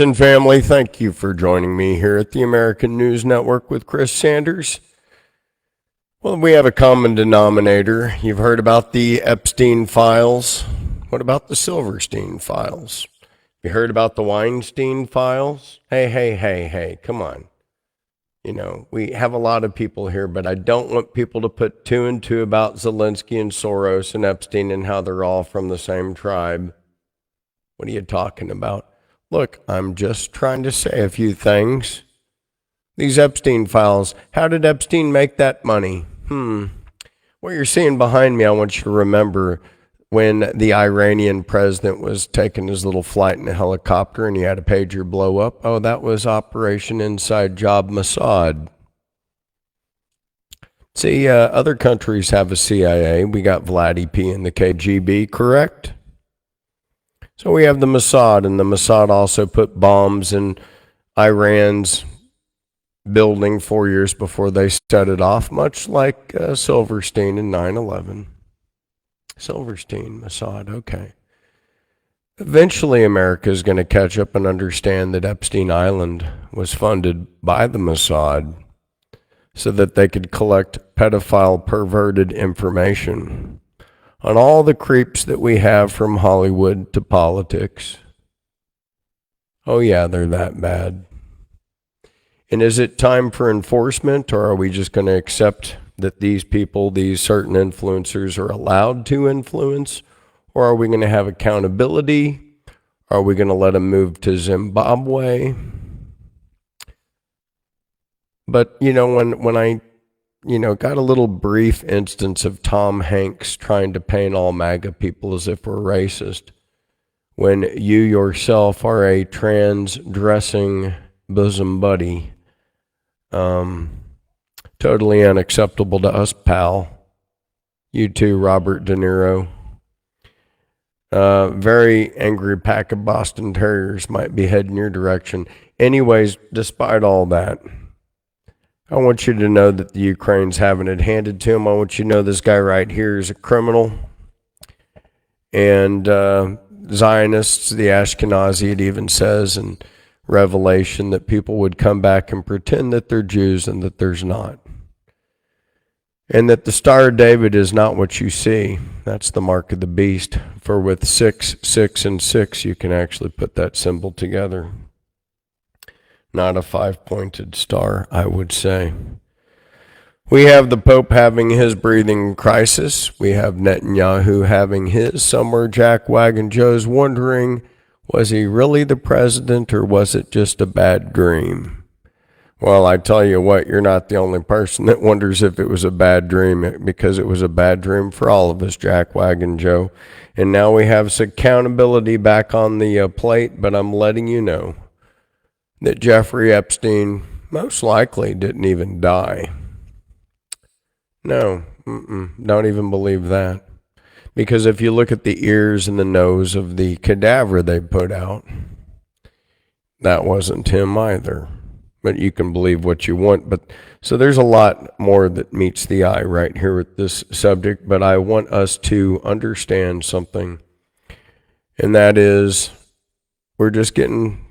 And family, thank you for joining me here at the American News Network with Chris Sanders. Well, we have a common denominator. You've heard about the Epstein files. What about the Silverstein files? You heard about the Weinstein files? Hey, come on. You know, we have a lot of people here, but I don't want people to put two and two about Zalinsky and Soros and Epstein and how they're all from the same tribe. What are you talking about? Look, I'm just trying to say a few things. These Epstein files, how did Epstein make that money? What you're seeing behind me, I want you to remember when the Iranian president was taking his little flight in a helicopter and he had a pager blow up. Oh, that was Operation Inside Job Mossad. See, other countries have a CIA. We got Vladdy P and the KGB, correct? So we have the Mossad, and the Mossad also put bombs in Iran's building 4 years before they set it off, much like Silverstein in 9/11. Silverstein, Mossad, okay. Eventually, America is going to catch up and understand that Epstein Island was funded by the Mossad so that they could collect pedophile, perverted information on all the creeps that we have from Hollywood to politics. Oh yeah, they're that bad. And is it time for enforcement, or are we just going to accept that these people, these certain influencers, are allowed to influence? Or are we going to have accountability? Are we going to let them move to Zimbabwe? But, you know, when I got a little brief instance of Tom Hanks trying to paint all MAGA people as if we're racist, when you yourself are a trans-dressing bosom buddy, totally unacceptable to us, pal. You too, Robert De Niro. Very angry pack of Boston Terriers might be heading your direction. Anyways, despite all that, I want you to know that the Ukrainians having it handed to them. I want you to know this guy right here is a criminal. And Zionists, the Ashkenazi, it even says in Revelation that people would come back and pretend that they're Jews and that there's not. And that the Star of David is not what you see. That's the mark of the beast. For with 6, 6, and 6, you can actually put that symbol together. Not a 5-pointed star, I would say. We have the Pope having his breathing crisis. We have Netanyahu having his. Somewhere Jack Wagon Joe's wondering, was he really the president or was it just a bad dream? Well, I tell you what, you're not the only person that wonders if it was a bad dream, because it was a bad dream for all of us, Jack Wagon Joe. And now we have some accountability back on the plate, but I'm letting you know that Jeffrey Epstein most likely didn't even die. No, don't even believe that. Because if you look at the ears and the nose of the cadaver they put out, that wasn't him either. But you can believe what you want. But so there's a lot more that meets the eye right here with this subject. But I want us to understand something. And that is, we're just getting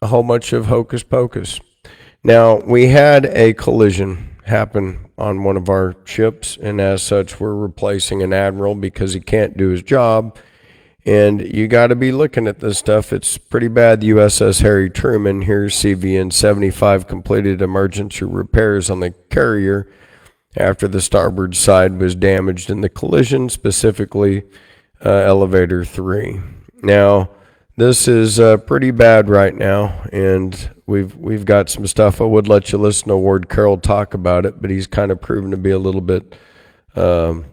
a whole bunch of hocus pocus. Now, we had a collision happen on one of our ships, and as such, we're replacing an admiral because he can't do his job. And you got to be looking at this stuff. It's pretty bad. The USS Harry Truman, here's CVN 75, completed emergency repairs on the carrier after the starboard side was damaged in the collision, specifically elevator 3. Now, this is pretty bad right now, and we've got some stuff. I would let you listen to Ward Carroll talk about it, but he's kind of proven to be a little bit kind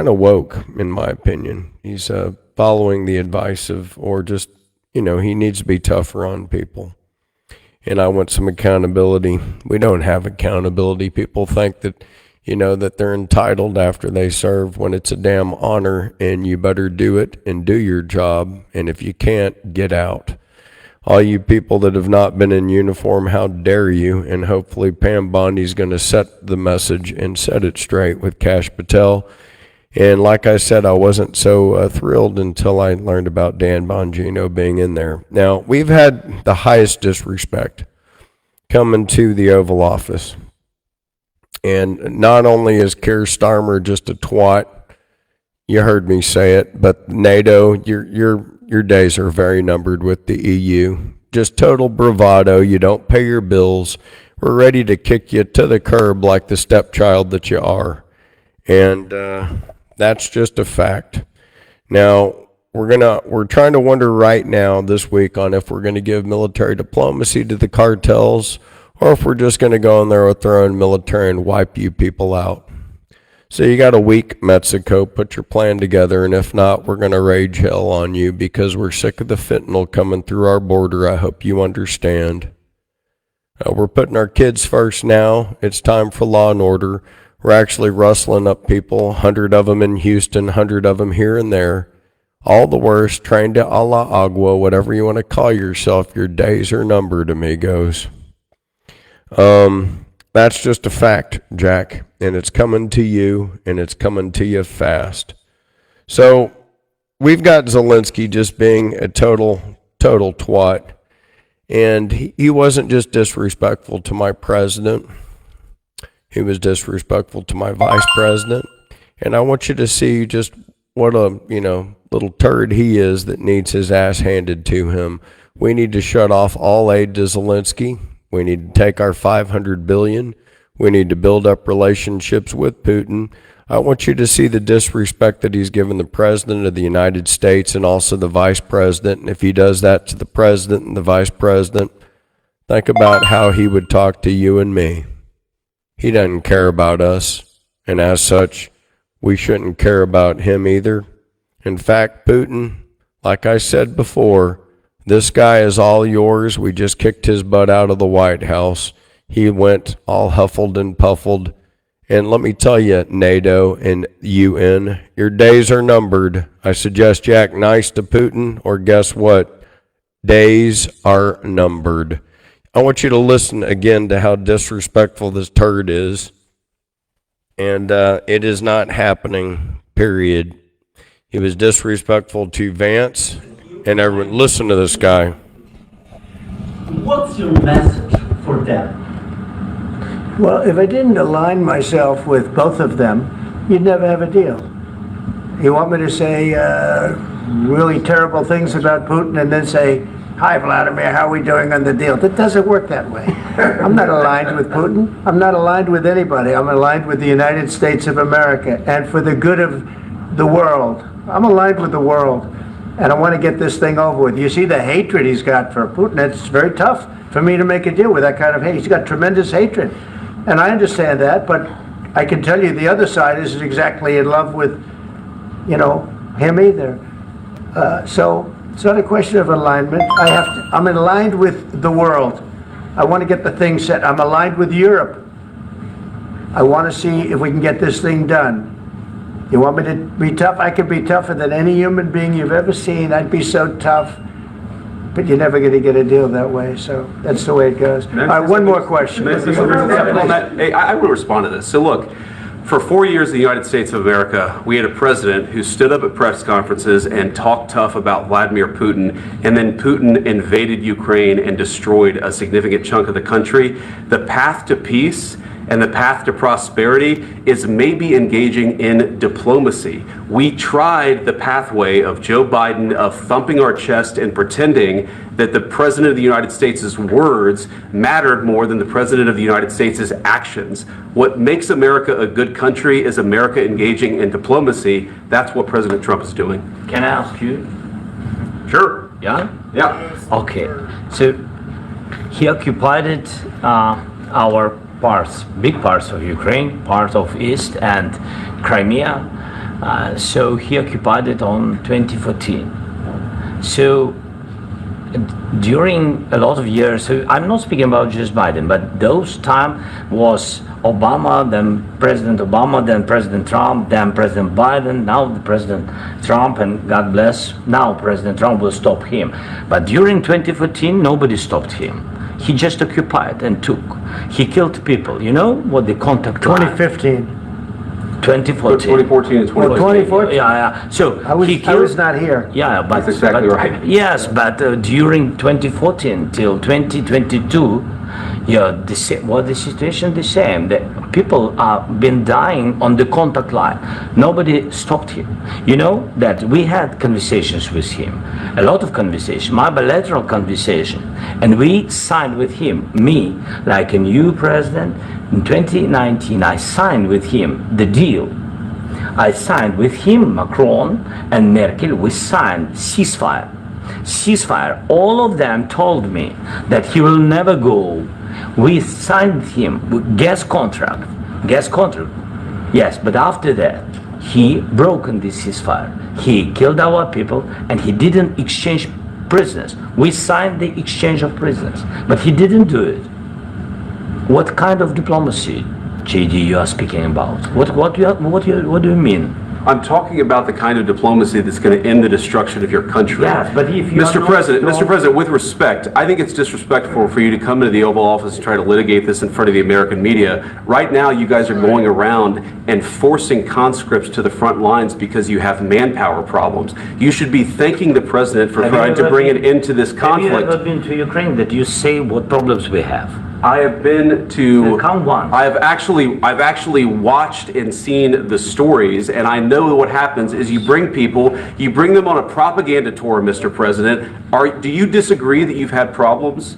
of woke, in my opinion. He's following the advice of, or just, he needs to be tougher on people. And I want some accountability. We don't have accountability. People think that, that they're entitled after they serve, when it's a damn honor, and you better do it and do your job. And if you can't, get out. All you people that have not been in uniform, how dare you? And hopefully Pam Bondi's going to set the message and set it straight with Kash Patel And like I said, I wasn't so thrilled until I learned about Dan Bongino being in there. Now, we've had the highest disrespect coming to the Oval Office. And not only is Keir Starmer just a twat, you heard me say it, but NATO, your days are very numbered with the EU. Just total bravado. You don't pay your bills. We're ready to kick you to the curb like the stepchild that you are. And that's just a fact. Now, we're trying to wonder right now this week on if we're going to give military diplomacy to the cartels or if we're just going to go in there with our own military and wipe you people out. So you got a week, Mexico. Put your plan together, and if not, we're going to rage hell on you because we're sick of the fentanyl coming through our border. I hope you understand. We're putting our kids first now. It's time for law and order. We're actually rustling up people, 100 of them in Houston, 100 of them here and there. All the worst, trained to a la agua, whatever you want to call yourself. Your days are numbered, amigos. That's just a fact, Jack, and it's coming to you, and it's coming to you fast. So we've got Zelensky just being a total twat, and he wasn't just disrespectful to my president. He was disrespectful to my vice president, and I want you to see just what a little turd he is that needs his ass handed to him. We need to shut off all aid to Zelensky. We need to take our $500 billion. We need to build up relationships with Putin. I want you to see the disrespect that he's given the President of the United States and also the Vice President. And if he does that to the President and the Vice President, think about how he would talk to you and me. He doesn't care about us, and as such, we shouldn't care about him either. In fact, Putin, like I said before, this guy is all yours. We just kicked his butt out of the White House. He went all huffled and puffled. And let me tell you, NATO and UN, your days are numbered. I suggest you act nice to Putin, or guess what? Days are numbered. I want you to listen again to how disrespectful this turd is. And it is not happening, period. He was disrespectful to Vance. And everyone, listen to this guy. What's your message for them? Well, if I didn't align myself with both of them, you'd never have a deal. You want me to say really terrible things about Putin and then say, "Hi, Vladimir, how are we doing on the deal?" That doesn't work that way. I'm not aligned with Putin. I'm not aligned with anybody. I'm aligned with the United States of America and for the good of the world. I'm aligned with the world. And I want to get this thing over with. You see the hatred he's got for Putin. It's very tough for me to make a deal with that kind of hate. He's got tremendous hatred. And I understand that, but I can tell you the other side isn't exactly in love with, him either. So it's not a question of alignment. I'm aligned with the world. I want to get the thing set. I'm aligned with Europe. I want to see if we can get this thing done. You want me to be tough? I could be tougher than any human being you've ever seen. I'd be so tough. But you're never going to get a deal that way. So that's the way it goes. All right, one more question. I want to respond to this. So look, for 4 years in the United States of America, we had a president who stood up at press conferences and talked tough about Vladimir Putin, and then Putin invaded Ukraine and destroyed a significant chunk of the country. The path to peace and the path to prosperity is maybe engaging in diplomacy. We tried the pathway of Joe Biden of thumping our chest and pretending that the President of the United States' words mattered more than the President of the United States' actions. What makes America a good country is America engaging in diplomacy. That's what President Trump is doing. Can I ask you? Sure. Yeah? Yeah. Okay. So he occupied our big parts of Ukraine, part of East and Crimea. So he occupied it on 2014. So during a lot of years, so I'm not speaking about just Biden, but those time was Obama, then President Obama, then President Trump, then President Biden, now the President Trump, and God bless, now President Trump will stop him. But during 2014, nobody stopped him. He just occupied and took. He killed people. You know what the contact line? 2015. 2014. 2014 and 2014. 2014? Yeah. So I was, he I killed. was not here. Yeah, but That's exactly but- right. Yes, but during 2014 till 2022, yeah, the situation the same. The people have been dying on the contact line. Nobody stopped him. You know that we had conversations with him, a lot of conversation, my bilateral conversation, and we signed with him. Me, like a new president in 2019, I signed with him the deal. I signed with him, Macron and Merkel. We signed ceasefire. All of them told me that he will never go. We signed him with gas contract. Yes, but after that, he broken this ceasefire. He killed our people and he didn't exchange prisoners. We signed the exchange of prisoners, but he didn't do it. What kind of diplomacy, JD, you are speaking about? What do you mean? I'm talking about the kind of diplomacy that's going to end the destruction of your country. Yes, but if you are Mr. not President, strong- Mr. President, with respect, I think it's disrespectful for you to come into the Oval Office and try to litigate this in front of the American media. Right now, you guys are going around and forcing conscripts to the front lines because you have manpower problems. You should be thanking the President for Have you trying to ever bring an been- end to this Have you ever conflict. been to Ukraine that you say what problems we have? I have been to. Count one. I've actually watched and seen the stories, and I know what happens is you bring them on a propaganda tour, Mr. President. Do you disagree that you've had problems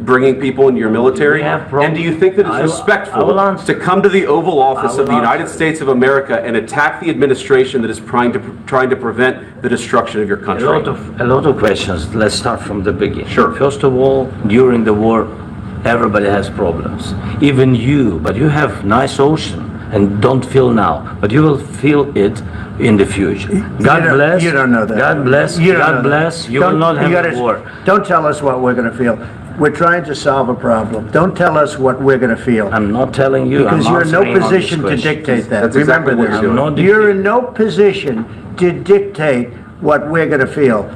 bringing people into your military? We have problems. And do you think that it's I will respectful answer. to come to the Oval Office I of the will United answer. States of America and attack the administration that is trying to prevent the destruction of your country? A lot of questions. Let's start from the beginning. Sure. First of all, during the war, everybody has problems. Even you, but you have nice ocean and don't feel now, but you will feel it in the future. God bless. You don't know that. God bless. You don't know God that. bless. You will Don't- not you have gotta- a war. Don't tell us what we're going to feel. We're trying to solve a problem. Don't tell us what we're going to feel. I'm not telling you. Because I'm you're in no answering on this position to question. dictate that. That's Remember exactly what this. you're doing. I'm not You're in no position to dictate what we're going to feel.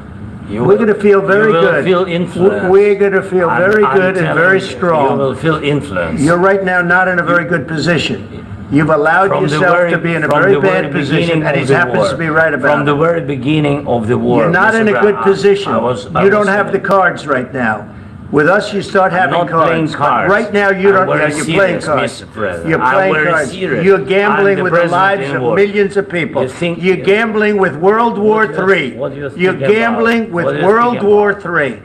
You We're will- going to feel very you will good. feel influenced. We're going to feel very I'm good and telling very you, strong. You will feel influence. You're right now not in a very good position. You've allowed From the yourself very- to be in a from very the bad position, beginning and of he the happens war. to be right about From the it. very beginning of the war. You're not Mr. in a Brown, good position. I You don't was have the cards right now. With us, you start having not playing cards. cards. But right now, you I'm don't. very Yeah, you're playing serious, cards. Mr. President. You're I'm playing very cards. serious. You're I'm gambling the with the president lives in of war. millions of people. You think- You're gambling with World War What do you- III. what do you think You're about? gambling with What do you World think War about? III.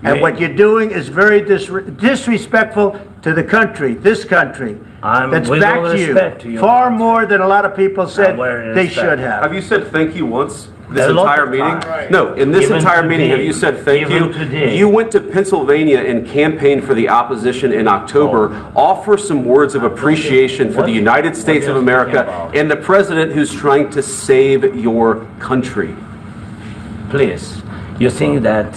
And You- what you're doing is very disrespectful to the country, this country. I'm That's with all backed respect to you you. far more than a lot of people said very they respect. should have. Have you said thank you once this A lot entire of meeting? times. No, in this Even entire meeting, today. have you said thank Even you? today. You went to Pennsylvania and campaigned for the opposition in October. Offer some words of appreciation for What- the United States what of are you speaking America about? and the president who's trying to save your country. Please, you think that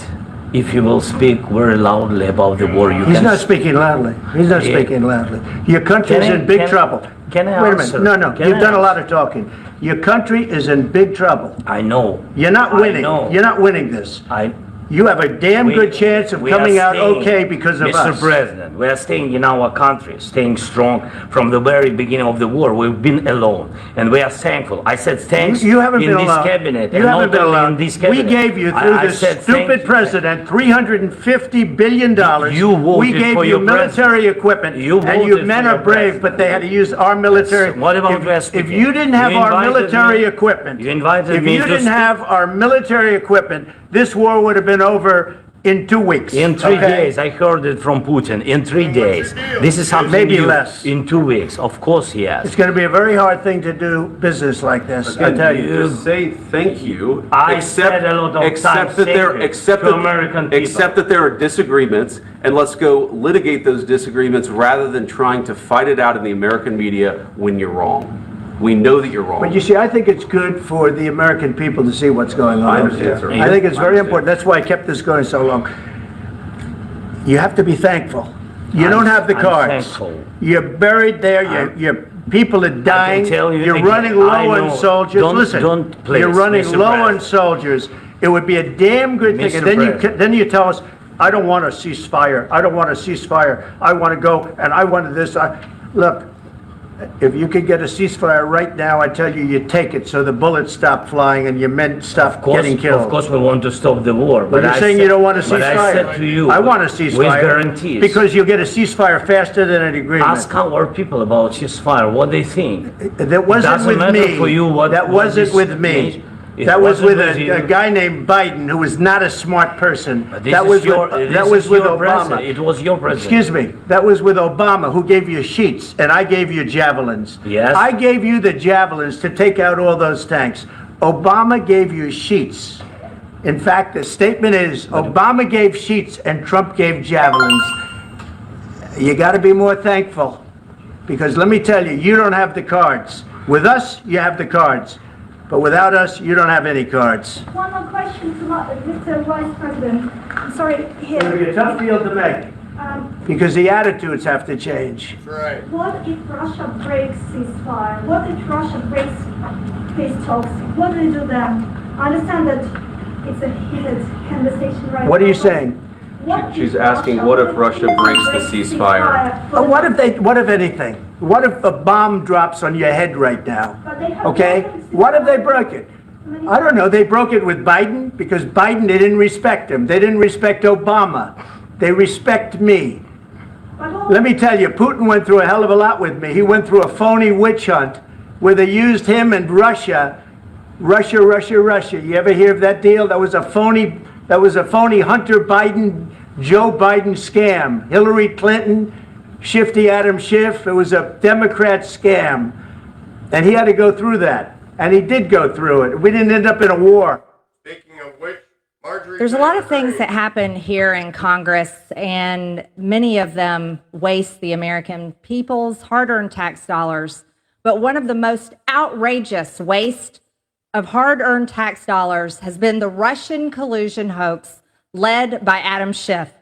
if you will speak very loudly about the war, you He's can... not speaking loudly. He's not Yeah. speaking loudly. Your country is Can I- in big can- trouble. can I Wait a answer? minute. No, Can you've I done a lot answer? of talking. Your country is in big trouble. I know. You're not I winning. know. You're not winning this. You have a damn We- good chance of we are coming out staying- okay because of Mr. us. President, we are staying in our country, staying strong from the very beginning of the war. We've been alone, and we are thankful. I said thanks You haven't in been this alone. cabinet, You and haven't not been only alone. in this We cabinet. gave you, through I this said thank stupid you. president, $350 billion. You voted We gave for you your military equipment. You And you voted men for are your brave, president. but they had to use our military. What about If- West If Virginia? you didn't have You our invited military me- equipment. you invited If me you to didn't speak. have our military equipment, this war would have been over in 2 weeks. In 3 okay? days, I heard it from Putin. In 3 days, this is something Maybe new. less. In 2 weeks, of course he has. It's going to be a very hard thing to do business like this, I And tell you. to say thank you, I except, said a lot of except times that there, thank you except to that, American people. except that there are disagreements, and let's go litigate those disagreements rather than trying to fight it out in the American media when you're wrong. We know that you're wrong. But you see, I think it's good for the American people to see what's going on. I over understand, there. sir. I think it's I very understand. important. That's why I kept this going so long. You have to be thankful. You don't have the I'm cards. thankful. You're buried there. Your people are dying. tell you You're again, running low I on know. soldiers. Don't- Listen, don't, please, you're running Mr. low on President. soldiers. It would be a damn good thing. Mr. And then President. then you tell us, I don't want a ceasefire. I don't want a ceasefire. I want to go and I wanted this. Look, If you could get a ceasefire right now, I tell you, you take it so the bullets stop flying and your men stop getting killed. Of course, we want to stop the war. But you're saying you don't want a ceasefire? But I said to you, I want a ceasefire. with guarantees. Because you'll get a ceasefire faster than an agreement. Ask our people about ceasefire, what they think. That wasn't Doesn't with matter me. for you what- That what wasn't this with me. means. It That was wasn't with with you. a guy named Biden, who was not a smart person. But this That is was your- with, this that was is with your president. Obama. It was your president. Excuse me. That was with Obama, who gave you sheets, and I gave you javelins. Yes. I gave you the javelins to take out all those tanks. Obama gave you sheets. In fact, the statement is Obama gave sheets and Trump gave javelins. You got to be more thankful, because let me tell you, you don't have the cards. With us, you have the cards. But without us, you don't have any cards. One more question to Mr. Vice President. I'm sorry, here. It'll be a tough deal to make, because the attitudes have to change. Right. What if Russia breaks ceasefire? What if Russia breaks peace talks? What do they do then? I understand that it's a heated conversation right now. What are you saying? What She's if asking, what if Russia breaks the ceasefire? What if anything? What if a bomb drops on your head right now? But they have Okay? broken the What if they ceasefire. broke it? I don't know. They broke it with Biden, because Biden, they didn't respect him. They didn't respect Obama. They respect me. But all- Let me tell you, Putin went through a hell of a lot with me. He went through a phony witch hunt where they used him and Russia. Russia. You ever hear of that deal? That was a phony Hunter Biden, Joe Biden scam. Hillary Clinton, shifty Adam Schiff. It was a Democrat scam. And he had to go through that. And he did go through it. We didn't end up in a war. Speaking of which, Marjorie. There's a lot of things that happen here in Congress, and many of them waste the American people's hard-earned tax dollars. But one of the most outrageous waste of hard-earned tax dollars has been the Russian collusion hoax led by Adam Schiff.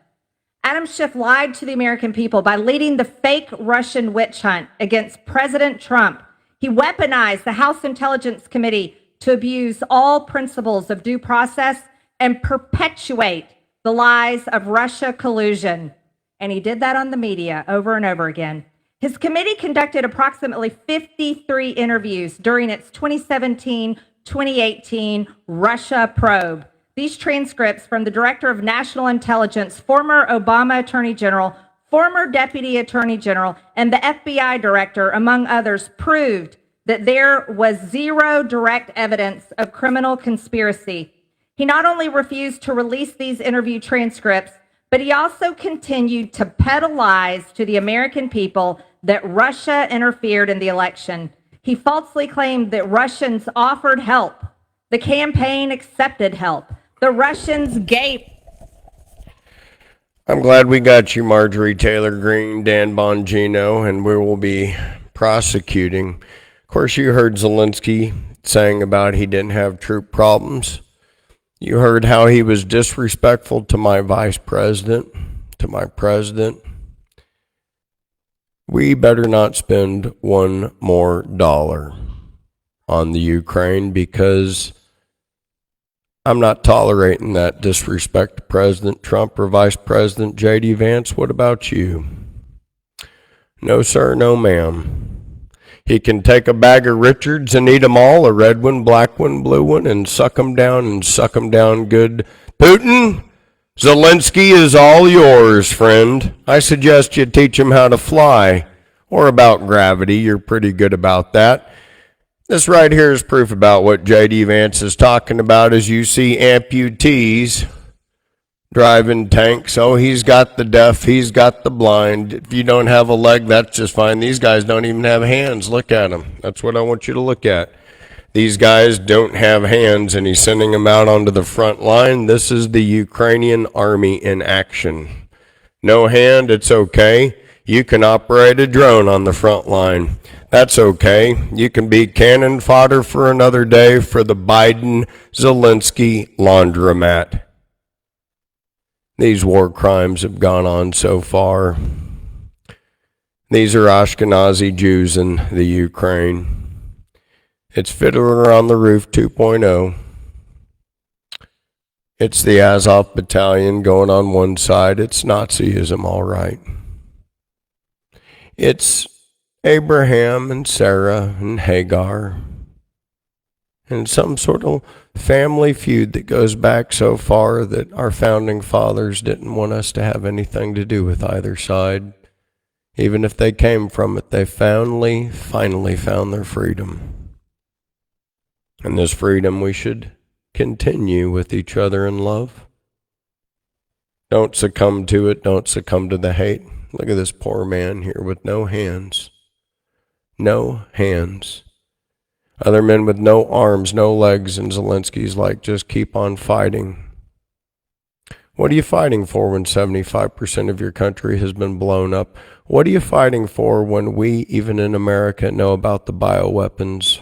Adam Schiff lied to the American people by leading the fake Russian witch hunt against President Trump. He weaponized the House Intelligence Committee to abuse all principles of due process and perpetuate the lies of Russia collusion. And he did that on the media over and over again. His committee conducted approximately 53 interviews during its 2017-2018 Russia probe. These transcripts from the Director of National Intelligence, former Obama Attorney General, former Deputy Attorney General, and the FBI Director, among others, proved that there was zero direct evidence of criminal conspiracy. He not only refused to release these interview transcripts, but he also continued to peddle lies to the American people that Russia interfered in the election. He falsely claimed that Russians offered help. The campaign accepted help. The Russians gave. I'm glad we got you, Marjorie Taylor Greene, Dan Bongino, and we will be prosecuting. Of course, you heard Zelensky saying about he didn't have troop problems. You heard how he was disrespectful to my vice president, to my president. We better not spend one more dollar on the Ukraine, because I'm not tolerating that disrespect to President Trump or Vice President J.D. Vance. What about you? No, sir, no, ma'am. He can take a bag of Richards and eat them all, a red one, black one, blue one, and suck them down good. Putin, Zelensky is all yours, friend. I suggest you teach him how to fly, or about gravity. You're pretty good about that. This right here is proof about what J.D. Vance is talking about. As you see amputees driving tanks. Oh, he's got the deaf, he's got the blind. If you don't have a leg, that's just fine. These guys don't even have hands. Look at them. That's what I want you to look at. These guys don't have hands, and he's sending them out onto the front line. This is the Ukrainian army in action. No hand, it's okay. You can operate a drone on the front line. That's okay. You can be cannon fodder for another day for the Biden-Zelensky laundromat. These war crimes have gone on so far. These are Ashkenazi Jews in the Ukraine. It's Fiddler on the Roof 2.0. It's the Azov Battalion going on one side. It's Nazism, all right. It's Abraham and Sarah and Hagar, and some sort of family feud that goes back so far that our founding fathers didn't want us to have anything to do with either side. Even if they came from it, they finally found their freedom. And this freedom we should continue with each other in love. Don't succumb to it. Don't succumb to the hate. Look at this poor man here with no hands. No hands. Other men with no arms, no legs, and Zelensky's like, just keep on fighting. What are you fighting for when 75% of your country has been blown up? What are you fighting for when we, even in America, know about the bioweapons?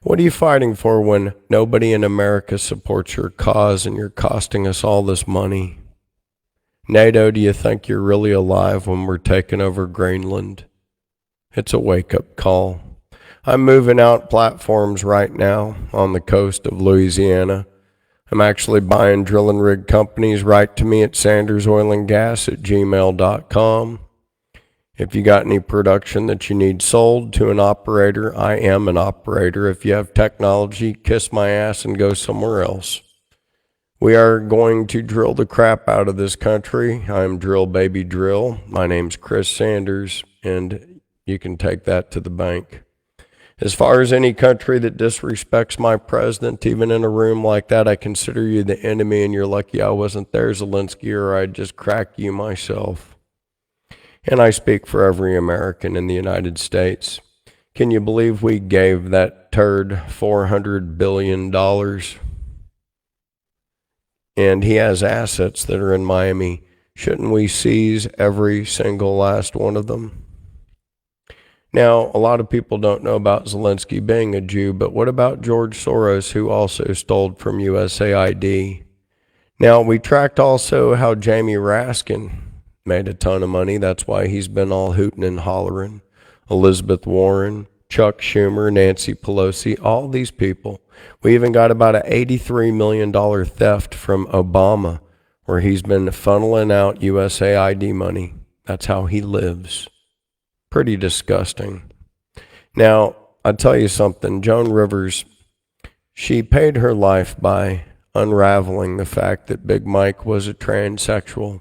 What are you fighting for when nobody in America supports your cause and you're costing us all this money? NATO, do you think you're really alive when we're taking over Greenland? It's a wake-up call. I'm moving out platforms right now on the coast of Louisiana. I'm actually buying drilling rig companies. Write to me at sandersoilandgas@gmail.com. If you got any production that you need sold to an operator, I am an operator. If you have technology, kiss my ass and go somewhere else. We are going to drill the crap out of this country. I'm Drill Baby Drill. My name's Chris Sanders, and you can take that to the bank. As far as any country that disrespects my president, even in a room like that, I consider you the enemy, and you're lucky I wasn't there, Zelensky, or I'd just crack you myself. And I speak for every American in the United States. Can you believe we gave that turd $400 billion? And he has assets that are in Miami. Shouldn't we seize every single last one of them? Now, a lot of people don't know about Zelensky being a Jew, but what about George Soros, who also stole from USAID? Now, we tracked also how Jamie Raskin made a ton of money. That's why he's been all hooting and hollering. Elizabeth Warren, Chuck Schumer, Nancy Pelosi, all these people. We even got about an $83 million theft from Obama, where he's been funneling out USAID money. That's how he lives. Pretty disgusting. Now, I'll tell you something. Joan Rivers, she paid her life by unraveling the fact that Big Mike was a transsexual.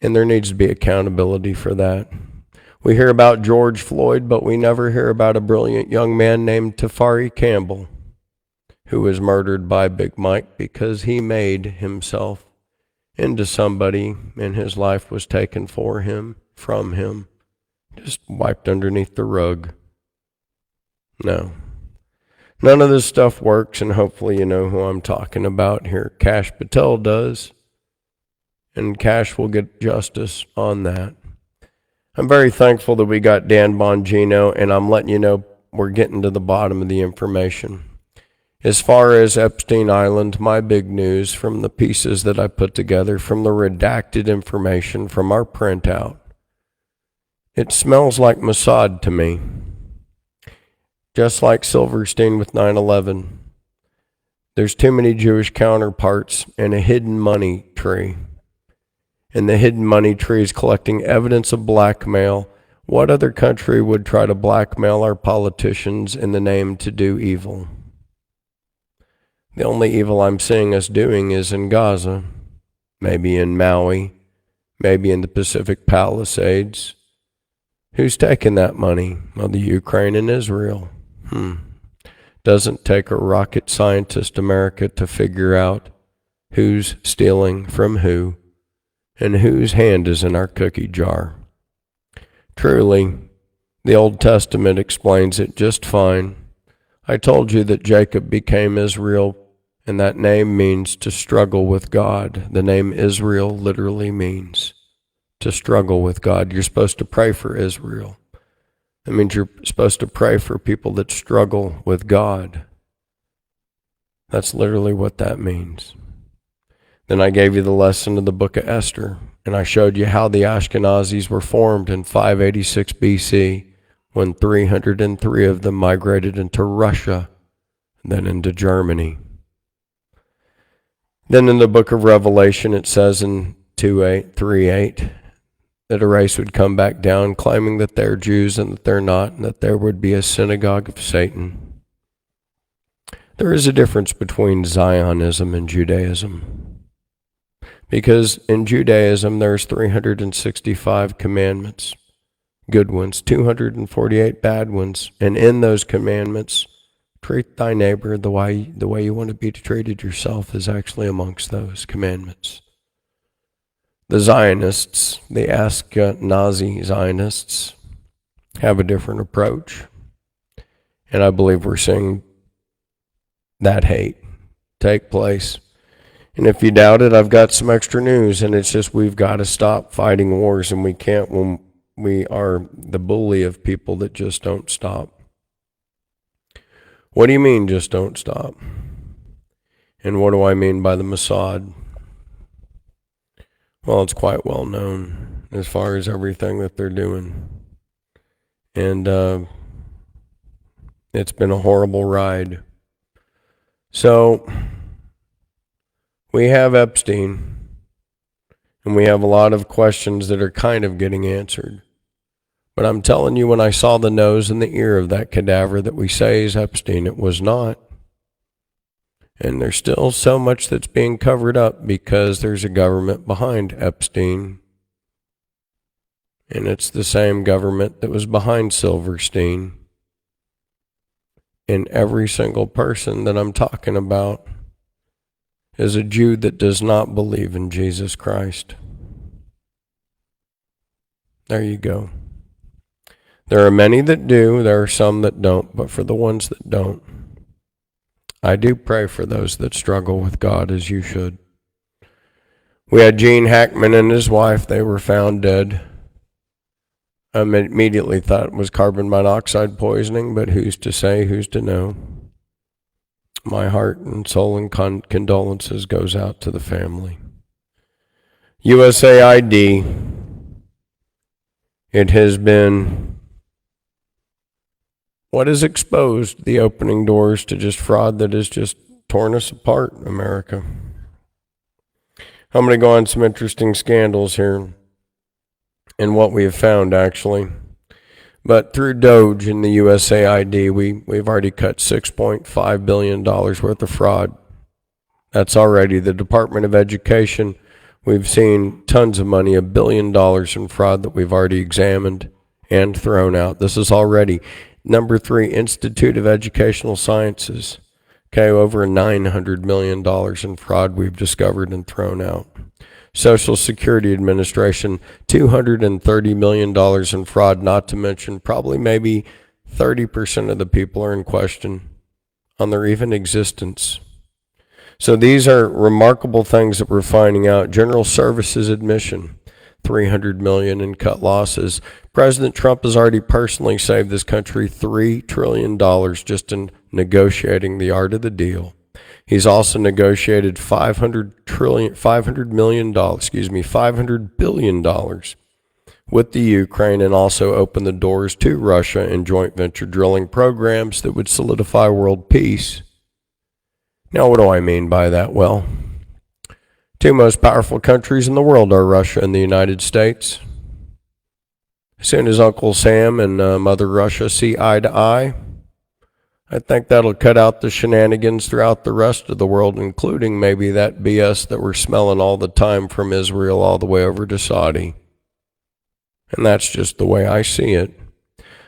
And there needs to be accountability for that. We hear about George Floyd, but we never hear about a brilliant young man named Tafari Campbell, who was murdered by Big Mike because he made himself into somebody and his life was taken from him, just wiped underneath the rug. No. None of this stuff works, and hopefully you know who I'm talking about here. Kash Patel does, and Kash will get justice on that. I'm very thankful that we got Dan Bongino, and I'm letting you know we're getting to the bottom of the information. As far as Epstein Island, my big news from the pieces that I put together, from the redacted information from our printout, it smells like Mossad to me. Just like Silverstein with 9/11. There's too many Jewish counterparts and a hidden money tree. And the hidden money tree is collecting evidence of blackmail. What other country would try to blackmail our politicians in the name to do evil? The only evil I'm seeing us doing is in Gaza, maybe in Maui, maybe in the Pacific Palisades. Who's taking that money? Well, the Ukraine and Israel. Doesn't take a rocket scientist, America, to figure out who's stealing from who and whose hand is in our cookie jar. Truly, the Old Testament explains it just fine. I told you that Jacob became Israel, and that name means to struggle with God. The name Israel literally means to struggle with God. You're supposed to pray for Israel. That means you're supposed to pray for people that struggle with God. That's literally what that means. Then I gave you the lesson of the book of Esther, and I showed you how the Ashkenazis were formed in 586 BC, when 303 of them migrated into Russia, and then into Germany. Then in the book of Revelation, it says in 3:8, that a race would come back down claiming that they're Jews and that they're not, and that there would be a synagogue of Satan. There is a difference between Zionism and Judaism. Because in Judaism, there's 365 commandments, good ones, 248 bad ones. And in those commandments, treat thy neighbor the way you want to be treated yourself is actually amongst those commandments. The Zionists, the Nazi Zionists, have a different approach. And I believe we're seeing that hate take place. And if you doubt it, I've got some extra news, and it's just we've got to stop fighting wars, and we can't when we are the bully of people that just don't stop. What do you mean, just don't stop? And what do I mean by the Mossad? Well, it's quite well known as far as everything that they're doing. And it's been a horrible ride. So, we have Epstein, and we have a lot of questions that are kind of getting answered. But I'm telling you, when I saw the nose and the ear of that cadaver that we say is Epstein, it was not. And there's still so much that's being covered up because there's a government behind Epstein. And it's the same government that was behind Silverstein. And every single person that I'm talking about is a Jew that does not believe in Jesus Christ. There you go. There are many that do, there are some that don't, but for the ones that don't, I do pray for those that struggle with God, as you should. We had Gene Hackman and his wife, they were found dead. I immediately thought it was carbon monoxide poisoning, but who's to say, who's to know? My heart and soul and condolences goes out to the family. USAID, it has been what has exposed the opening doors to just fraud that has just torn us apart, America. I'm going to go on some interesting scandals here and what we have found, actually. But through Doge and the USAID, we've already cut $6.5 billion worth of fraud. That's already the Department of Education. We've seen tons of money, $1 billion in fraud that we've already examined and thrown out. This is already number 3, Institute of Educational Sciences. Okay, over $900 million in fraud we've discovered and thrown out. Social Security Administration, $230 million in fraud, not to mention probably maybe 30% of the people are in question on their even existence. So these are remarkable things that we're finding out. General Services Admission, $300 million in cut losses. President Trump has already personally saved this country $3 trillion just in negotiating the art of the deal. He's also negotiated $500 billion with the Ukraine, and also opened the doors to Russia and joint venture drilling programs that would solidify world peace. Now, what do I mean by that? Well, 2 most powerful countries in the world are Russia and the United States. As soon as Uncle Sam and Mother Russia see eye to eye, I think that'll cut out the shenanigans throughout the rest of the world, including maybe that BS that we're smelling all the time from Israel all the way over to Saudi. And that's just the way I see it.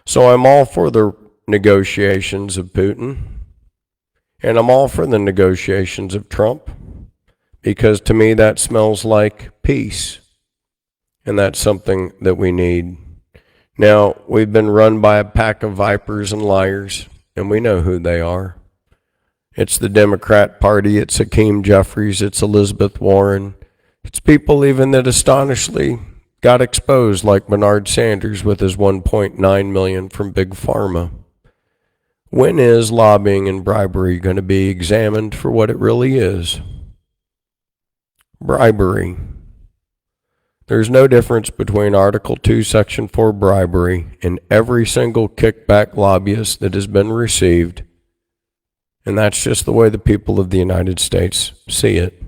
So I'm all for the negotiations of Putin, and I'm all for the negotiations of Trump, because to me that smells like peace, and that's something that we need. Now, we've been run by a pack of vipers and liars, and we know who they are. It's the Democrat Party, it's Hakeem Jeffries, it's Elizabeth Warren. It's people even that astonishingly got exposed, like Bernard Sanders with his $1.9 million from Big Pharma. When is lobbying and bribery going to be examined for what it really is? Bribery. There's no difference between Article 2, Section 4 bribery and every single kickback lobbyist that has been received. And that's just the way the people of the United States see it.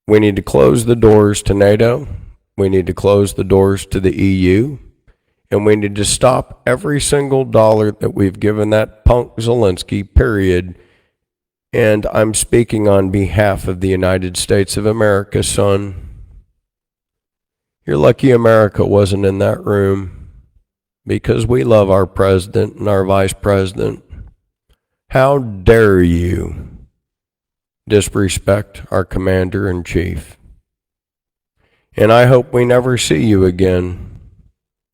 We need to close the doors to NATO We need to close the doors to the EU, and we need to stop every single dollar that we've given that punk Zelensky, period. And I'm speaking on behalf of the United States of America, son. You're lucky America wasn't in that room, because we love our president and our vice president. How dare you disrespect our commander-in-chief? And I hope we never see you again.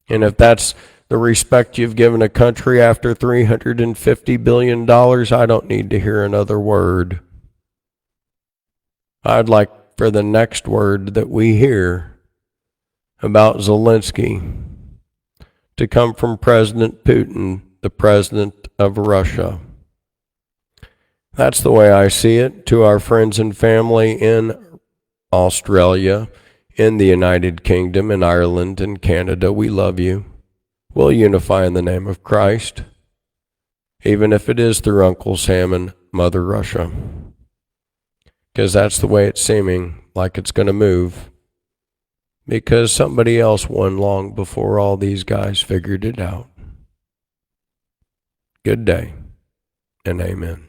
And if that's the respect you've given a country after $350 billion, I don't need to hear another word. I'd like for the next word that we hear about Zelensky to come from President Putin, the president of Russia. That's the way I see it. To our friends and family in Australia, in the United Kingdom, in Ireland, and Canada, we love you. We'll unify in the name of Christ, even if it is through Uncle Sam and Mother Russia, because that's the way it's seeming like it's going to move, because somebody else won long before all these guys figured it out. Good day, and amen.